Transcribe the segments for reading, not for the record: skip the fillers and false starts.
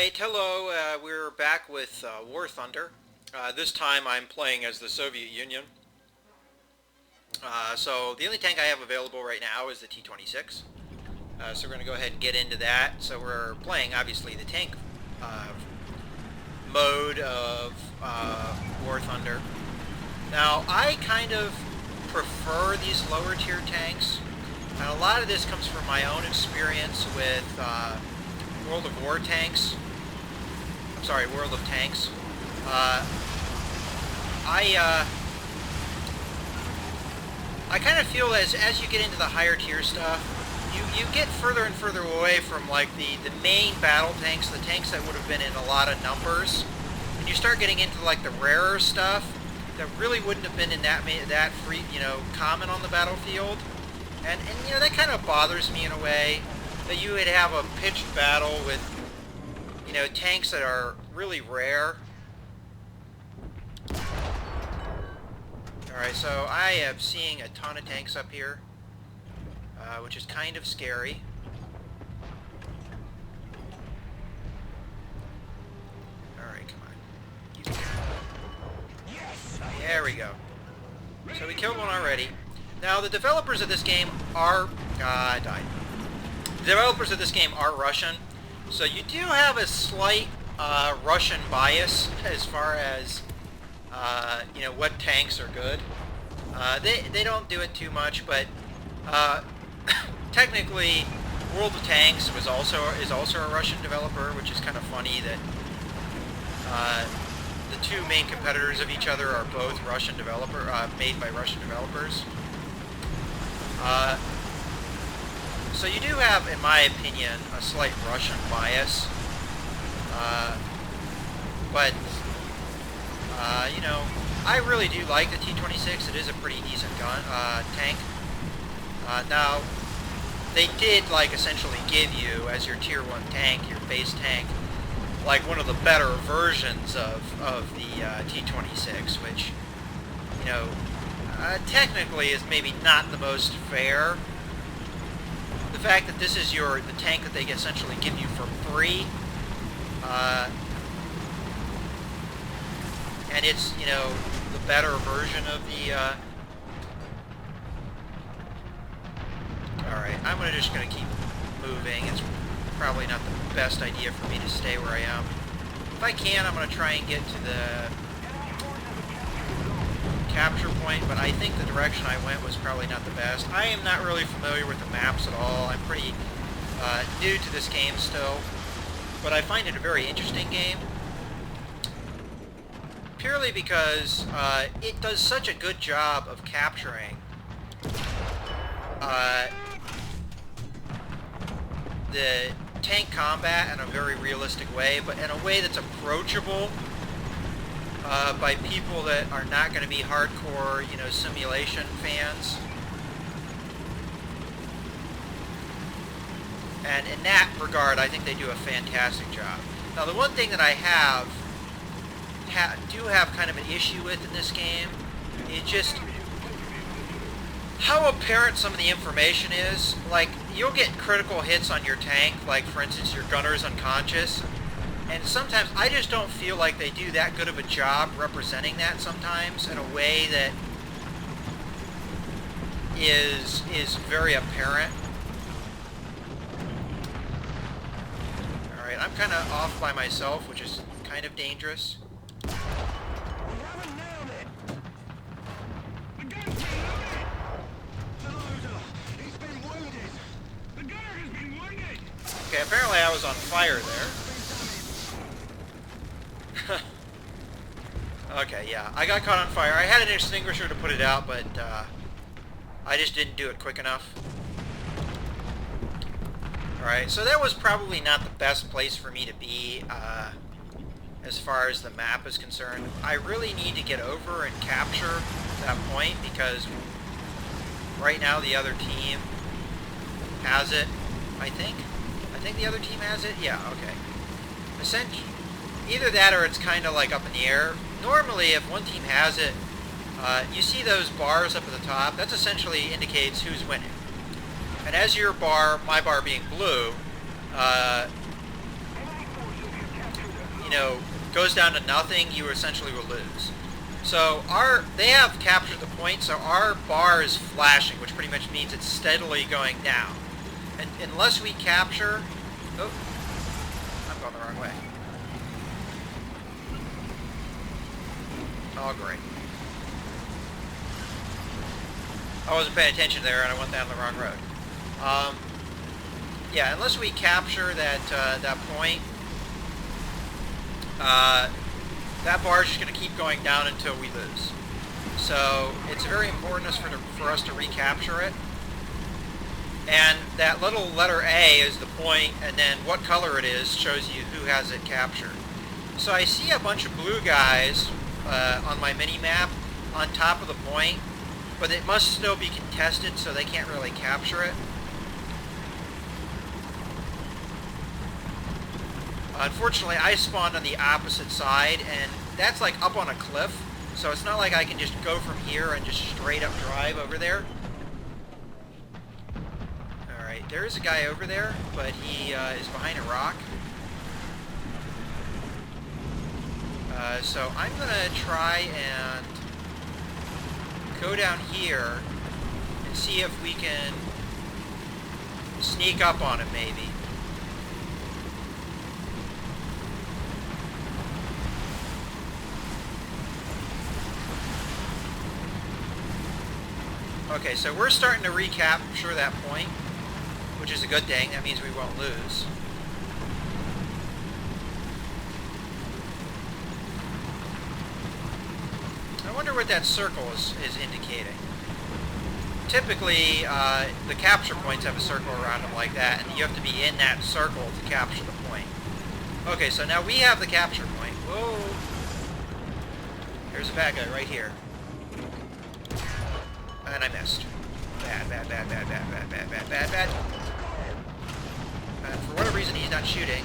Alright, hello, we're back with War Thunder. This time I'm playing as the Soviet Union. So the only tank I have available right now is the T-26. So we're going to go ahead and get into that. So we're playing, obviously, the tank mode of War Thunder. Now, I kind of prefer these lower tier tanks. And a lot of this comes from my own experience with World of War tanks. I'm sorry, World of Tanks. I kind of feel as you get into the higher tier stuff, you get further and further away from like the main battle tanks, the tanks that would have been in a lot of numbers, and you start getting into like the rarer stuff that really wouldn't have been in that free, common on the battlefield, and that kind of bothers me in a way that you would have a pitched battle with tanks that are really rare. Alright, so I am seeing a ton of tanks up here, which is kind of scary. Alright, come on. There we go. So we killed one already. Now, the developers of this game are... I died. The developers of this game are Russian, so you do have a slight Russian bias as far as what tanks are good. They don't do it too much, but technically, World of Tanks is also a Russian developer, which is kind of funny that the two main competitors of each other are both Russian made by Russian developers. So you do have, in my opinion, a slight Russian bias, but I really do like the T-26. It is a pretty decent tank. Now, they did essentially give you as your tier 1 tank, your base tank, like one of the better versions of the T-26, which technically is maybe not the most fair. The fact that this is the tank that they essentially give you for free, and it's the better version of the. All right, I'm just gonna keep moving. It's probably not the best idea for me to stay where I am. If I can, I'm gonna try and get to the capture point, but I think the direction I went was probably not the best. I am not really familiar with the maps at all. I'm pretty new to this game still, but I find it a very interesting game, purely because it does such a good job of capturing the tank combat in a very realistic way, but in a way that's approachable by people that are not going to be hardcore, simulation fans. And in that regard, I think they do a fantastic job. Now, the one thing that I do have kind of an issue with in this game is just how apparent some of the information is. Like, you'll get critical hits on your tank, like, for instance, your gunner's unconscious. And sometimes I just don't feel like they do that good of a job representing that sometimes in a way that is very apparent. Alright, I'm kind of off by myself, which is kind of dangerous. Okay, apparently I was on fire there. Okay, yeah, I got caught on fire. I had an extinguisher to put it out, but I just didn't do it quick enough. Alright, so that was probably not the best place for me to be as far as the map is concerned. I really need to get over and capture that point, because right now the other team has it, I think. I think the other team has it? Yeah, okay. Essentially, either that or it's kind of like up in the air. Normally, if one team has it, you see those bars up at the top. That essentially indicates who's winning. And as your bar, my bar being blue, know, goes down to nothing, you essentially will lose. So they have captured the point, so our bar is flashing, which pretty much means it's steadily going down. And unless we capture... Oh, I'm going the wrong way. Oh, great. I wasn't paying attention there, and I went down the wrong road. Yeah, unless we capture that point, that bar is just going to keep going down until we lose. So it's very important for us to recapture it. And that little letter A is the point, and then what color it is shows you who has it captured. So I see a bunch of blue guys on my mini-map on top of the point, but it must still be contested, so they can't really capture it. Unfortunately, I spawned on the opposite side, and that's like up on a cliff, so it's not like I can just go from here and just straight up drive over there. Alright, there is a guy over there, but he is behind a rock. So I'm going to try and go down here and see if we can sneak up on him, maybe. Okay, so we're starting to recapture that point, which is a good thing. That means we won't lose. I wonder what that circle is indicating. Typically, the capture points have a circle around them like that, and you have to be in that circle to capture the point. Okay, so now we have the capture point. Whoa! There's a bad guy right here. And I missed. Bad, bad, bad, bad, bad, bad, bad, bad, bad, bad. And for whatever reason, he's not shooting.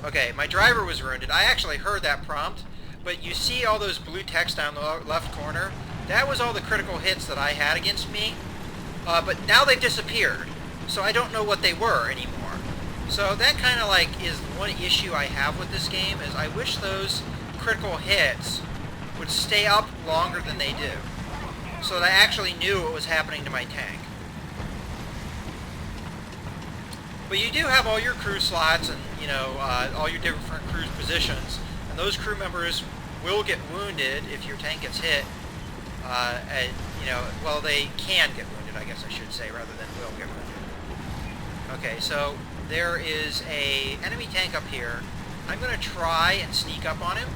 Okay, my driver was wounded. I actually heard that prompt, but you see all those blue text down the left corner? That was all the critical hits that I had against me. But now they've disappeared, so I don't know what they were anymore. So that kind of like is one issue I have with this game, is I wish those critical hits would stay up longer than they do, so that I actually knew what was happening to my tank. But you do have all your crew slots and, you know, all your different crew positions, and those crew members will get wounded if your tank gets hit. And, you know, well, they can get wounded, I guess I should say, rather than will get wounded. Okay, so there is a enemy tank up here. I'm going to try and sneak up on him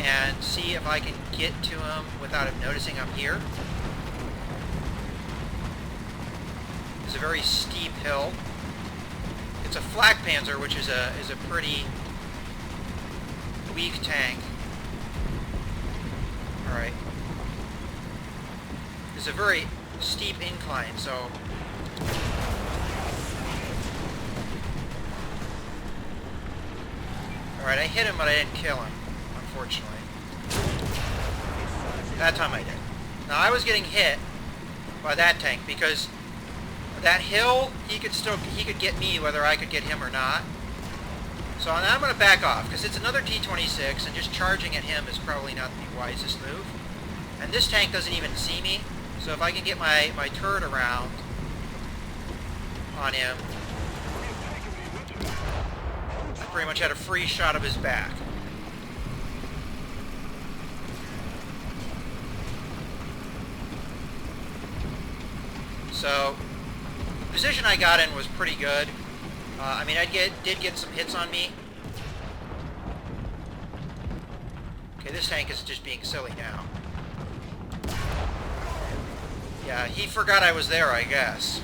and see if I can get to him without him noticing I'm here. It's a very steep hill. It's a flak panzer, which is a pretty weak tank. Alright. It's a very steep incline, so... Alright, I hit him, but I didn't kill him, unfortunately. That time I did. Now, I was getting hit by that tank because that hill, he could get me whether I could get him or not. So now I'm going to back off because it's another T-26, and just charging at him is probably not the wisest move. And this tank doesn't even see me, so if I can get my turret around on him, I pretty much had a free shot of his back. So, the position I got in was pretty good. I mean, I did get some hits on me. Okay, this tank is just being silly now. Yeah, he forgot I was there, I guess.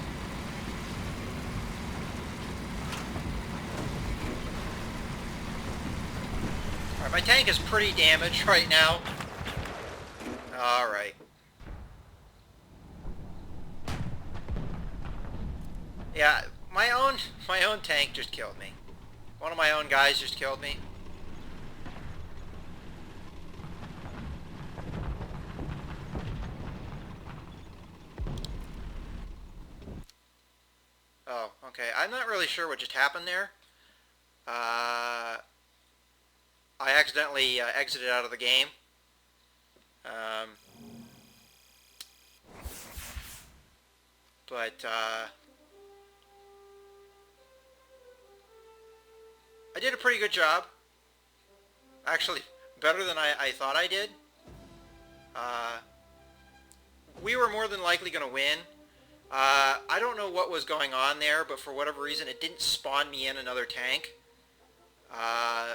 Alright, my tank is pretty damaged right now. Alright. Yeah, my own tank just killed me. One of my own guys just killed me. Oh, okay. I'm not really sure what just happened there. I accidentally exited out of the game. Um, but I did a pretty good job. Actually, better than I thought I did. Uh, we were more than likely going to win. I don't know what was going on there, but for whatever reason, it didn't spawn me in another tank. Uh,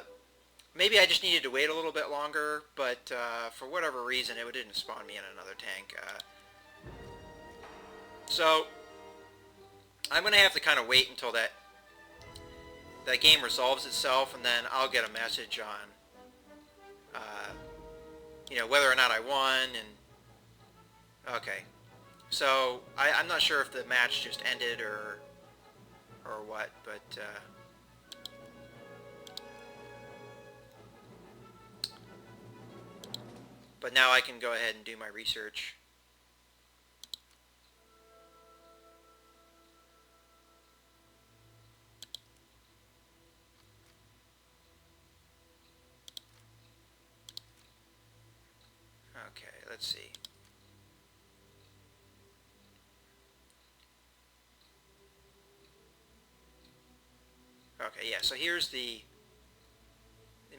Maybe I just needed to wait a little bit longer, but for whatever reason, it didn't spawn me in another tank. So I'm going to have to kind of wait until that game resolves itself, and then I'll get a message on, whether or not I won. And okay, so I'm not sure if the match just ended or what, but now I can go ahead and do my research. Okay, let's see. Okay, yeah, so here's the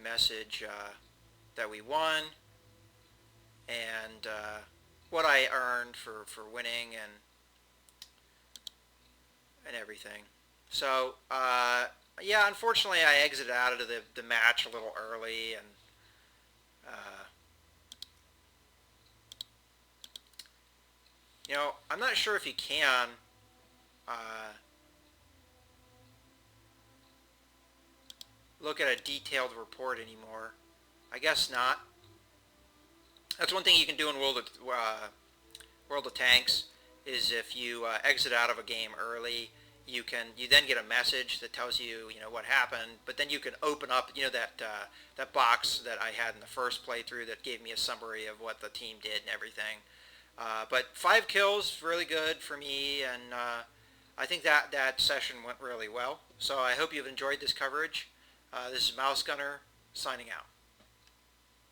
message that we won, and what I earned for winning and everything. So, yeah, unfortunately I exited out of the match a little early, and I'm not sure if you can look at a detailed report anymore. I guess not. That's one thing you can do in World of Tanks, is if you exit out of a game early, you then get a message that tells you what happened, but then you can open up that box that I had in the first playthrough that gave me a summary of what the team did and everything. But 5 kills, really good for me, and I think that session went really well. So I hope you've enjoyed this coverage. This is Mouse Gunner signing out.